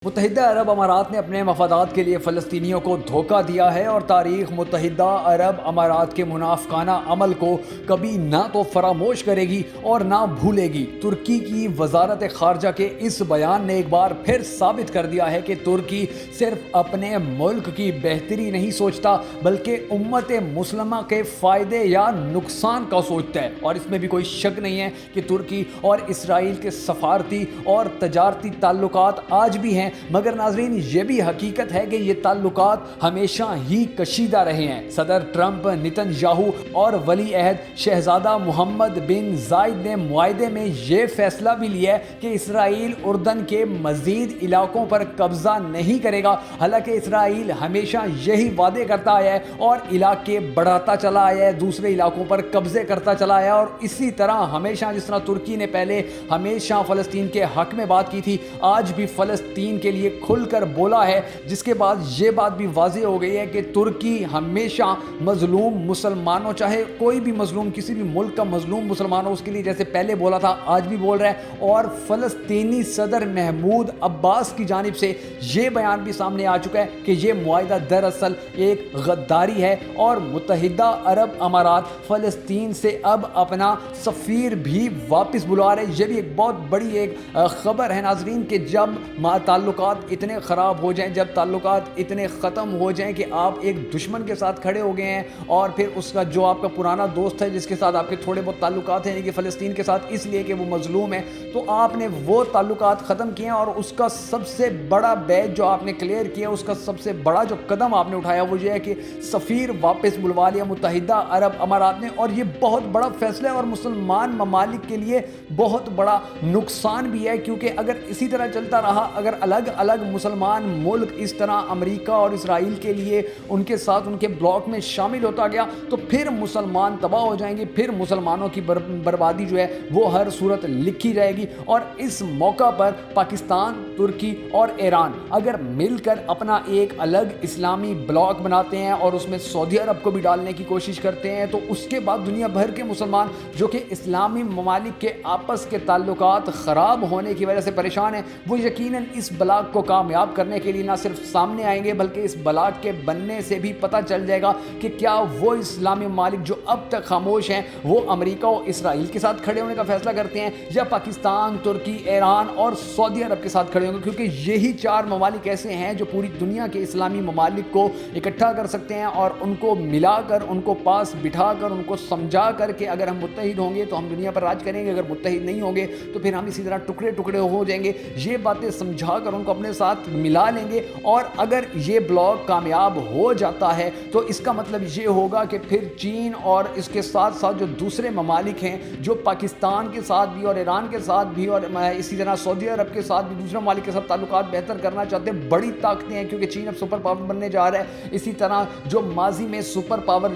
متحدہ عرب امارات نے اپنے مفادات کے لیے فلسطینیوں کو دھوکہ دیا ہے اور تاریخ متحدہ عرب امارات کے منافقانہ عمل کو کبھی نہ تو فراموش کرے گی اور نہ بھولے گی۔ ترکی کی وزارت خارجہ کے اس بیان نے ایک بار پھر ثابت کر دیا ہے کہ ترکی صرف اپنے ملک کی بہتری نہیں سوچتا بلکہ امت مسلمہ کے فائدے یا نقصان کا سوچتا ہے، اور اس میں بھی کوئی شک نہیں ہے کہ ترکی اور اسرائیل کے سفارتی اور تجارتی تعلقات آج بھی ہیں، مگر ناظرین یہ بھی حقیقت ہے کہ یہ تعلقات ہمیشہ ہی کشیدہ رہے ہیں۔ صدر ٹرمپ، نتن یاہو اور ولی عہد شہزادہ محمد بن زائد نے معاہدے میں یہ فیصلہ بھی لیا ہے کہ اسرائیل اردن کے مزید علاقوں پر قبضہ نہیں کرے گا، حالانکہ اسرائیل ہمیشہ یہی وعدے کرتا آیا ہے اور علاقے بڑھاتا چلا آیا ہے، دوسرے علاقوں پر قبضے کرتا چلا آیا ہے، اور اسی طرح ہمیشہ جس طرح ترکی نے پہلے ہمیشہ فلسطین کے حق میں بات کی تھی، آج بھی فلسطین کے لیے کھل کر بولا ہے، جس کے بعد یہ بات بھی واضح ہو گئی ہے کہ ترکی ہمیشہ مظلوم مسلمانوں، چاہے کوئی بھی مظلوم، کسی بھی ملک کا مظلوم مسلمانوں، اس کے لیے جیسے پہلے بولا تھا آج بھی بول رہا ہے۔ اور فلسطینی صدر محمود عباس کی جانب سے یہ بیان بھی سامنے آ چکا ہے کہ یہ معاہدہ دراصل ایک غداری ہے، اور متحدہ عرب امارات فلسطین سے اب اپنا سفیر بھی واپس بلا رہے۔ یہ بھی ایک بہت بڑی ایک خبر ہے ناظرین کہ جب تعلقات اتنے خراب ہو جائیں، جب تعلقات اتنے ختم ہو جائیں کہ آپ ایک دشمن کے ساتھ کھڑے ہو گئے ہیں، اور پھر اس کا جو آپ کا پرانا دوست ہے جس کے ساتھ آپ کے تھوڑے بہت تعلقات ہیں، یعنی کہ فلسطین کے ساتھ اس لیے کہ وہ مظلوم ہے، تو آپ نے وہ تعلقات ختم کیے ہیں، اور اس کا سب سے بڑا بیچ جو آپ نے کلیئر کیا، اس کا سب سے بڑا جو قدم آپ نے اٹھایا وہ یہ ہے کہ سفیر واپس بلوا لیا متحدہ عرب امارات نے۔ اور یہ بہت بڑا فیصلہ ہے اور مسلمان ممالک کے لیے بہت بڑا نقصان بھی ہے، کیونکہ اگر اسی طرح چلتا رہا، اگر الگ الگ مسلمان ملک اس طرح امریکہ اور اسرائیل کے لیے ان کے ساتھ ان کے بلاک میں شامل ہوتا گیا، تو پھر مسلمان تباہ ہو جائیں گے، پھر مسلمانوں کی بربادی جو ہے وہ ہر صورت لکھی جائے گی۔ اور اس موقع پر پاکستان، ترکی اور ایران اگر مل کر اپنا ایک الگ اسلامی بلاک بناتے ہیں اور اس میں سعودی عرب کو بھی ڈالنے کی کوشش کرتے ہیں، تو اس کے بعد دنیا بھر کے مسلمان جو کہ اسلامی ممالک کے آپس کے تعلقات خراب ہونے کی وجہ سے پریشان ہیں، وہ یقیناً اس بلاک کو کامیاب کرنے کے لیے نہ صرف سامنے آئیں گے بلکہ اس بلاک کے بننے سے بھی پتہ چل جائے گا کہ کیا وہ اسلامی ممالک جو اب تک خاموش ہیں وہ امریکہ اور اسرائیل کے ساتھ کھڑے ہونے کا فیصلہ کرتے ہیں، یا پاکستان، ترکی، ایران اور سعودی عرب کے ساتھ کھڑے ہوں گے، کیونکہ یہی چار ممالک ایسے ہیں جو پوری دنیا کے اسلامی ممالک کو اکٹھا کر سکتے ہیں اور ان کو ملا کر، ان کو پاس بٹھا کر، ان کو سمجھا کر کہ اگر ہم متحد ہوں گے تو ہم دنیا پر راج کریں گے، اگر متحد نہیں ہوں گے تو پھر ہم اسی طرح ٹکڑے ٹکڑے ہو جائیں گے۔ یہ باتیں سمجھا کر ان کو اپنے ساتھ ملا لیں گے، اور اگر یہ بلاک کامیاب ہو جاتا ہے تو اس کا مطلب یہ ہوگا کہ پھر چین اور اس کے ساتھ ساتھ جو دوسرے ممالک ہیں جو پاکستان کے ساتھ بھی اور ایران کے ساتھ بھی اور اسی طرح سعودی عرب کے ساتھ بھی دوسرے ممالک کے ساتھ تعلقات بہتر کرنا چاہتے ہیں، بڑی طاقتیں ہیں، کیونکہ چین اب سپر پاور بننے جا رہا ہے۔ اسی طرح جو ماضی میں سپر پاور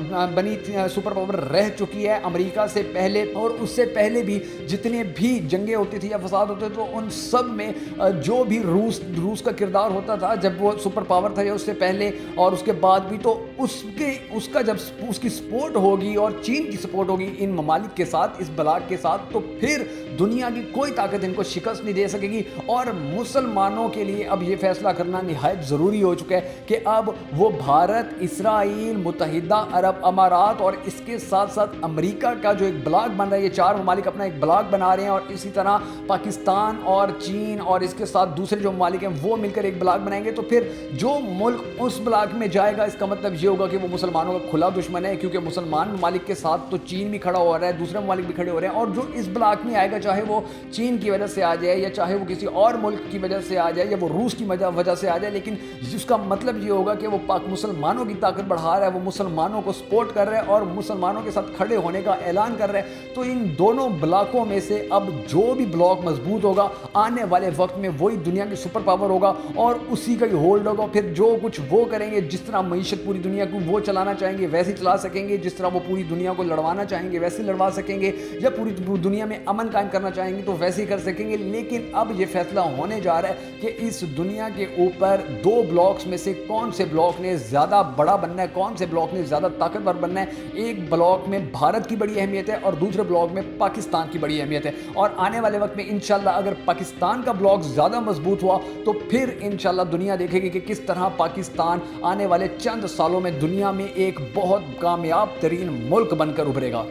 رہ چکی ہے امریکہ سے پہلے اور اس سے پہلے بھی جتنے بھی جنگیں ہوتی تھی یا فساد ہوتے تھے، تو ان سب میں جو بھی روس کا کردار ہوتا تھا جب وہ سپر پاور تھا یا اس سے پہلے اور اس کے بعد بھی، تو اس کا جب اس کی سپورٹ ہوگی اور چین کی سپورٹ ہوگی ان ممالک کے ساتھ، اس بلاک کے ساتھ، تو پھر دنیا کی کوئی طاقت ان کو شکست نہیں دے سکے گی۔ اور مسلمانوں کے لیے اب یہ فیصلہ کرنا نہایت ضروری ہو چکا ہے کہ اب وہ بھارت، اسرائیل، متحدہ عرب امارات اور اس کے ساتھ ساتھ امریکہ کا جو ایک بلاک بن رہا ہے، یہ چار ممالک اپنا ایک بلاک بنا رہے ہیں، اور اسی طرح پاکستان اور چین اور اس کے ساتھ دوسرے جو ممالک ہیں وہ مل کر ایک بلاک بنائیں گے، تو پھر جو ملک اس بلاک میں جائے گا اس کا مطلب یہ ہوگا کہ وہ مسلمانوں کا کھلا دشمن ہے، کیونکہ مسلمان ممالک کے ساتھ تو چین بھی کھڑا ہو رہا ہے، دوسرے ممالک بھی کھڑے ہو رہے ہیں، اور جو اس بلاک میں آئے گا، چاہے وہ چین کی وجہ سے آ جائے یا چاہے وہ کسی اور ملک کی وجہ سے آ جائے یا وہ روس کی وجہ سے آ جائے، لیکن اس کا مطلب یہ ہوگا کہ وہ مسلمانوں کی طاقت بڑھا رہا ہے، وہ مسلمانوں کو سپورٹ کر رہا ہے اور مسلمانوں کے ساتھ کھڑے ہونے کا اعلان کر رہا ہے۔ تو ان دونوں بلاکوں میں سے اب جو بھی بلاک مضبوط ہوگا آنے والے وقت میں وہی دنیا کی سپر پاور ہوگا اور اسی کا ہی ہولڈ ہوگا۔ پھر جو کچھ وہ کریں گے، جس طرح معیشت پوری دنیا کو وہ چلانا چاہیں گے ویسے چلا سکیں گے، جس طرح وہ پوری دنیا کو لڑوانا چاہیں گے ویسے لڑوا سکیں گے، یا پوری دنیا میں امن قائم کرنا چاہیں گے تو ویسے ہی کر سکیں گے۔ لیکن اب یہ فیصلہ ہونے جا رہا ہے کہ اس دنیا کے اوپر دو بلاکس میں سے کون سے بلاک نے زیادہ بڑا بننا ہے، کون سے بلاک نے زیادہ طاقتور بننا ہے۔ ایک بلاک میں بھارت کی بڑی اہمیت ہے اور دوسرے بلاک میں پاکستان کی بڑی اہمیت ہے، اور آنے والے وقت میں انشاءاللہ اگر پاکستان کا بلاک زیادہ مضبوط ہوا ہوا تو پھر انشاءاللہ دنیا دیکھے گی کہ کس طرح پاکستان آنے والے چند سالوں میں دنیا میں ایک بہت کامیاب ترین ملک بن کر ابھرے گا۔